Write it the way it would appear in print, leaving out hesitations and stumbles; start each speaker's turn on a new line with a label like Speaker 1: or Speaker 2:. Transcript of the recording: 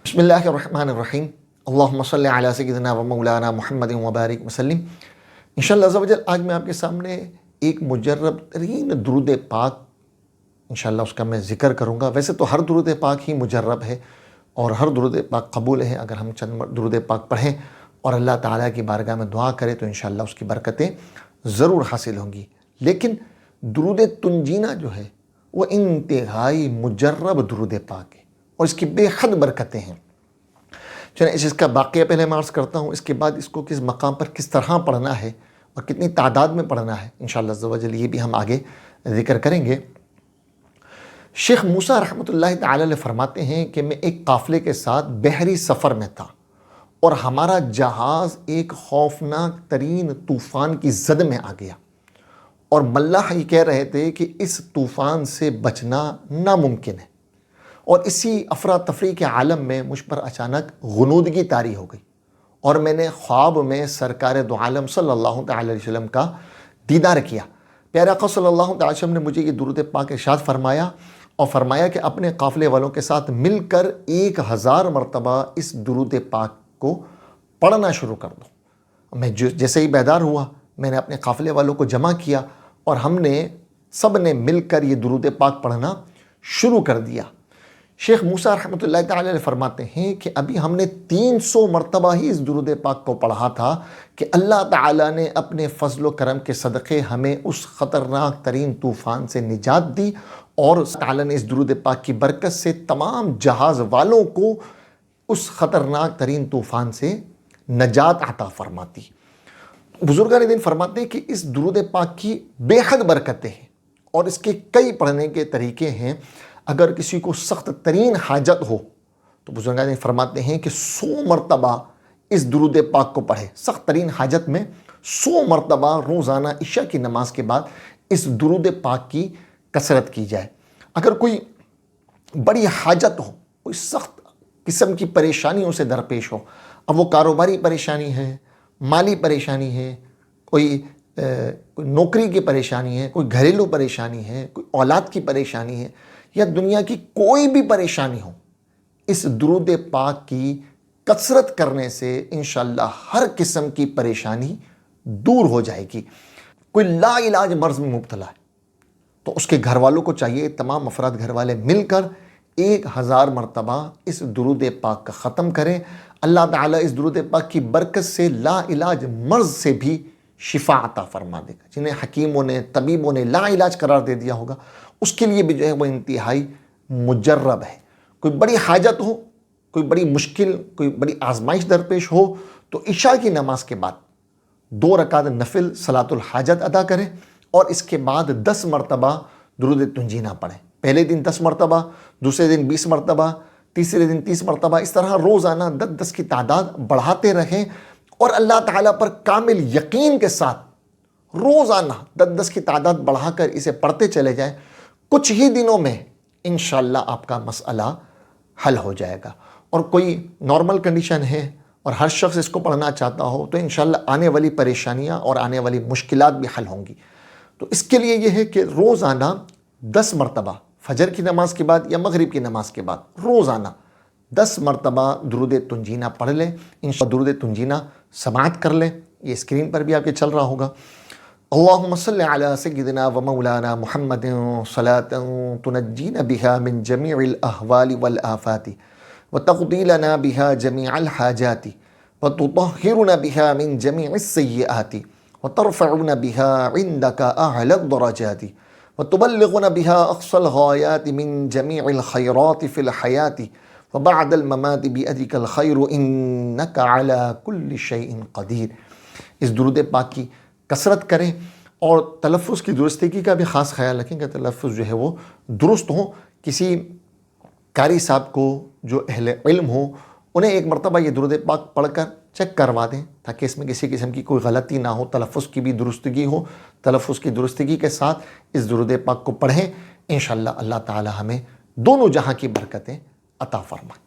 Speaker 1: بسم اللہ الرحمن الرحیم اللہم صلی علی سیدنا و مولانا محمد وبارک وسلم۔ انشاءاللہ عز و جل آج میں آپ کے سامنے ایک مجرب ترین درود پاک انشاءاللہ اس کا میں ذکر کروں گا۔ ویسے تو ہر درود پاک ہی مجرب ہے اور ہر درود پاک قبول ہے اگر ہم چند درود پاک پڑھیں اور اللہ تعالیٰ کی بارگاہ میں دعا کریں تو انشاءاللہ اس کی برکتیں ضرور حاصل ہوں گی۔ لیکن درود تنجینا جو ہے وہ انتہائی مجرب درود پاک ہے اور اس کی بے حد برکتیں ہیں۔ چنانچہ اس کا واقعہ پہلے میں عرض کرتا ہوں، اس کے بعد اس کو کس مقام پر کس طرح پڑھنا ہے اور کتنی تعداد میں پڑھنا ہے انشاءاللہ عز و جل یہ بھی ہم آگے ذکر کریں گے۔ شیخ موسیٰ رحمۃ اللہ تعالی علیہ فرماتے ہیں کہ میں ایک قافلے کے ساتھ بحری سفر میں تھا اور ہمارا جہاز ایک خوفناک ترین طوفان کی زد میں آ گیا اور ملاح یہ کہہ رہے تھے کہ اس طوفان سے بچنا ناممکن ہے۔ اور اسی افراتفری کے عالم میں مجھ پر اچانک غنودگی طاری ہو گئی اور میں نے خواب میں سرکار دو عالم صلی اللہ تعالی علیہ وسلم کا دیدار کیا۔ پیارے آقا صلی اللہ تعالی علیہ وسلم نے مجھے یہ درود پاک ارشاد فرمایا اور فرمایا کہ اپنے قافلے والوں کے ساتھ مل کر 1000 مرتبہ اس درود پاک کو پڑھنا شروع کر دو۔ میں جیسے ہی بیدار ہوا میں نے اپنے قافلے والوں کو جمع کیا اور ہم نے سب نے مل کر یہ درود پاک پڑھنا شروع کر دیا۔ شیخ موسیٰ رحمۃ اللہ تعالی علیہ فرماتے ہیں کہ ابھی ہم نے 300 مرتبہ ہی اس درود پاک کو پڑھا تھا کہ اللہ تعالیٰ نے اپنے فضل و کرم کے صدقے ہمیں اس خطرناک ترین طوفان سے نجات دی اور تعالیٰ نے اس درود پاک کی برکت سے تمام جہاز والوں کو اس خطرناک ترین طوفان سے نجات عطا فرماتی۔ بزرگان دین فرماتے ہیں کہ اس درود پاک کی بے حد برکتیں ہیں اور اس کے کئی پڑھنے کے طریقے ہیں۔ اگر کسی کو سخت ترین حاجت ہو تو بزرگان فرماتے ہیں کہ 100 مرتبہ اس درود پاک کو پڑھے۔ سخت ترین حاجت میں 100 مرتبہ روزانہ عشاء کی نماز کے بعد اس درود پاک کی کثرت کی جائے۔ اگر کوئی بڑی حاجت ہو، کوئی سخت قسم کی پریشانیوں سے درپیش ہو، اب وہ کاروباری پریشانی ہے، مالی پریشانی ہے، کوئی نوکری کی پریشانی ہے، کوئی گھریلو پریشانی ہے، کوئی اولاد کی پریشانی ہے یا دنیا کی کوئی بھی پریشانی ہو، اس درود پاک کی کثرت کرنے سے انشاءاللہ ہر قسم کی پریشانی دور ہو جائے گی۔ کوئی لا علاج مرض میں مبتلا ہے تو اس کے گھر والوں کو چاہیے تمام افراد گھر والے مل کر 1000 مرتبہ اس درود پاک کا ختم کریں۔ اللہ تعالیٰ اس درود پاک کی برکت سے لا علاج مرض سے بھی شفا عطا فرما دے گا۔ جنہیں حکیموں نے طبیبوں نے لا علاج قرار دے دیا ہوگا اس کے لیے بھی جو ہے وہ انتہائی مجرب ہے۔ کوئی بڑی حاجت ہو، کوئی بڑی مشکل، کوئی بڑی آزمائش درپیش ہو تو عشاء کی نماز کے بعد 2 رکعت نفل صلاۃ الحاجت ادا کریں اور اس کے بعد 10 مرتبہ درود تنجینا پڑھیں۔ پہلے دن 10 مرتبہ، دوسرے دن 20 مرتبہ، تیسرے دن 30 مرتبہ، اس طرح روزانہ 10 کی تعداد بڑھاتے رہیں اور اللہ تعالیٰ پر کامل یقین کے ساتھ روزانہ 10 کی تعداد بڑھا کر اسے پڑھتے چلے جائیں۔ کچھ ہی دنوں میں انشاءاللہ آپ کا مسئلہ حل ہو جائے گا۔ اور کوئی نارمل کنڈیشن ہے اور ہر شخص اس کو پڑھنا چاہتا ہو تو انشاءاللہ آنے والی پریشانیاں اور آنے والی مشکلات بھی حل ہوں گی۔ تو اس کے لیے یہ ہے کہ روزانہ 10 مرتبہ فجر کی نماز کے بعد یا مغرب کی نماز کے بعد روزانہ 10 مرتبہ درود تنجینا پڑھ لیں۔ انشاءاللہ درود تنجینا سماعت کر لیں، یہ اسکرین پر بھی آپ کے چل رہا ہوگا۔ اللہم صلی علی سیدنا و مولانا محمد صلاۃ تنجینا بها من جمیع الاحوال والآفات وتقضی لنا بها جمیع الحاجات وتطہرنا بها من جمیع السیئات وترفعنا بها عندك اعلی الدرجات وتبلغنا بها اقصى الغایات من جمیع الخیرات فی الحیات وبعد الممات بيدك الخیر انك على كل شیء قدیر۔ اس درود پاک کی کثرت کریں اور تلفظ کی درستگی کا بھی خاص خیال رکھیں کہ تلفظ جو ہے وہ درست ہوں۔ کسی قاری صاحب کو جو اہل علم ہو انہیں ایک مرتبہ یہ درود پاک پڑھ کر چیک کروا دیں تاکہ اس میں کسی قسم کی کوئی غلطی نہ ہو، تلفظ کی بھی درستگی ہو۔ تلفظ کی درستگی کے ساتھ اس درود پاک کو پڑھیں، انشاءاللہ اللہ تعالی ہمیں دونوں جہاں کی برکتیں عطا فرمائے۔